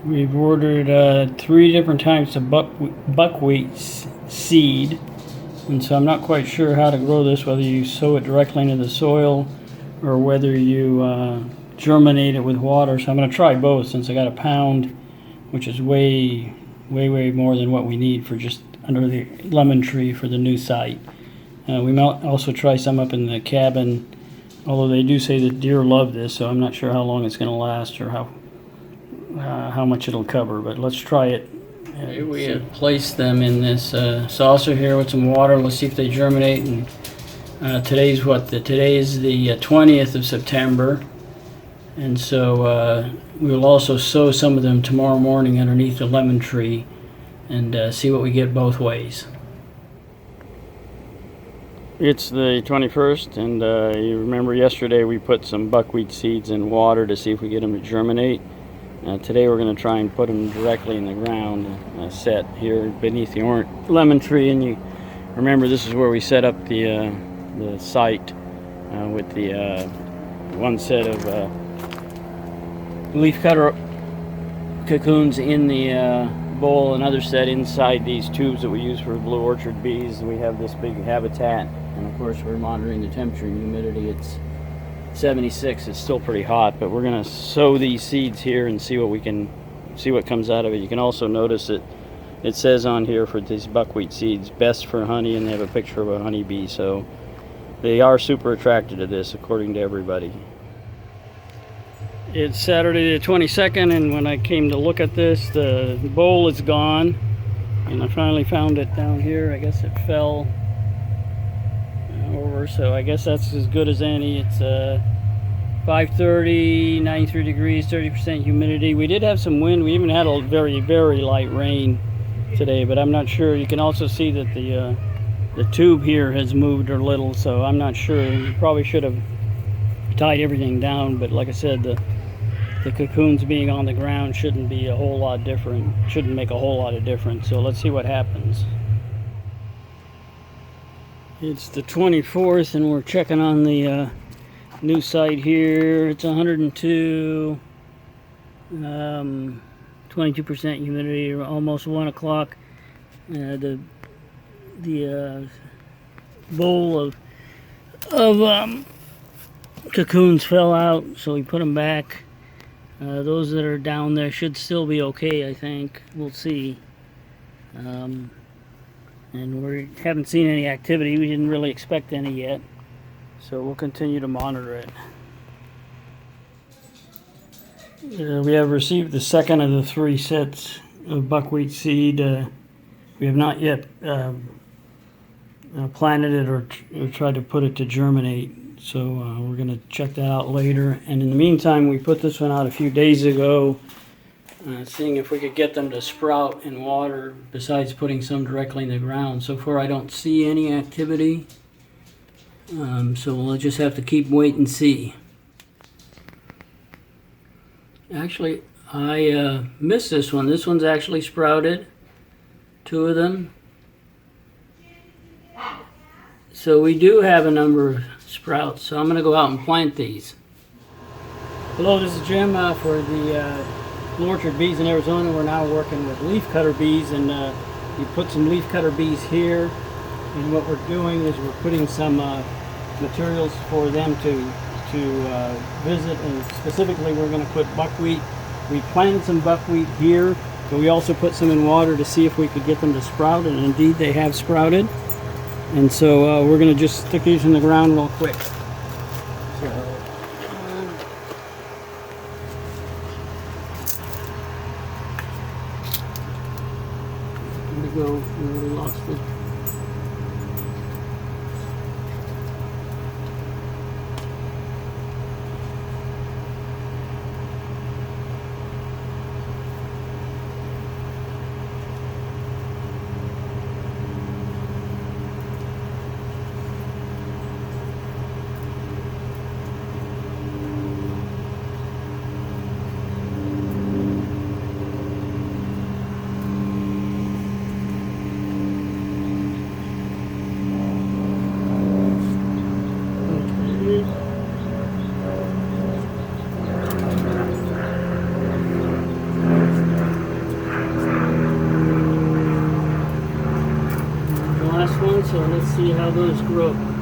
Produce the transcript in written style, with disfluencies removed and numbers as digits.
We've ordered 3 different types of buckwheat seed, and so I'm not quite sure how to grow this, whether you sow it directly into the soil or whether you germinate it with water. So I'm going to try both, since I got a pound, which is way more than what we need for just under the lemon tree for the new site. We might also try some up in the cabin, although they do say that deer love this, so I'm not sure how long it's going to last or how much it'll cover, but let's try it. Here we have placed them in this saucer here with some water. Let's see if they germinate. And today is the 20th of September, and so we will also sow some of them tomorrow morning underneath the lemon tree and see what we get both ways. It's the 21st, and you remember yesterday we put some buckwheat seeds in water to see if we get them to germinate. Today we're going to try and put them directly in the ground, set here beneath the lemon tree. And you remember, this is where we set up the site with the one set of leaf cutter cocoons in the bowl, another set inside these tubes that we use for blue orchard bees. We have this big habitat, and of course we're monitoring the temperature and humidity. It's 76. It's still pretty hot, but we're going to sow these seeds here and see what comes out of it. You can also notice that it says on here for these buckwheat seeds, best for honey, and they have a picture of a honeybee, so they are super attracted to this according to everybody. It's Saturday the 22nd, and when I came to look at this, the bowl is gone, and I finally found it down here. I guess it fell over, so I guess that's as good as any. It's 5:30, 93 degrees, 30% humidity. We did have some wind. We even had a very light rain today, but I'm not sure. You can also see that the tube here has moved a little, so I'm not sure. You probably should have tied everything down, but like I said, the cocoons being on the ground shouldn't be a whole lot different. Shouldn't make a whole lot of difference. So let's see what happens. It's the 24th, and we're checking on the new site here. It's 102, 22% humidity, almost 1 o'clock. The bowl of cocoons fell out, so we put them back. Those that are down there should still be okay, I think. We'll see. And we haven't seen any activity. We didn't really expect any yet, so we'll continue to monitor it. We have received the second of the 3 sets of buckwheat seed. We have not yet planted it or tried to put it to germinate, so we're going to check that out later. And in the meantime, we put this one out a few days ago, seeing if we could get them to sprout in water besides putting some directly in the ground. So far I don't see any activity, so we'll just have to keep wait and see. Actually, I missed this one. This one's actually sprouted, 2 of them. So we do have a number of sprouts, so I'm going to go out and plant these. Hello, this is Jim for the Blue Orchard Bees in Arizona. We're now working with leaf cutter bees, and we put some leaf cutter bees here, and what we're doing is we're putting some materials for them to visit, and specifically we're going to put buckwheat. We planted some buckwheat here, but we also put some in water to see if we could get them to sprout, and indeed they have sprouted. And so we're going to just stick these in the ground real quick. So, go, we lost it. last one, so let's see how those grow.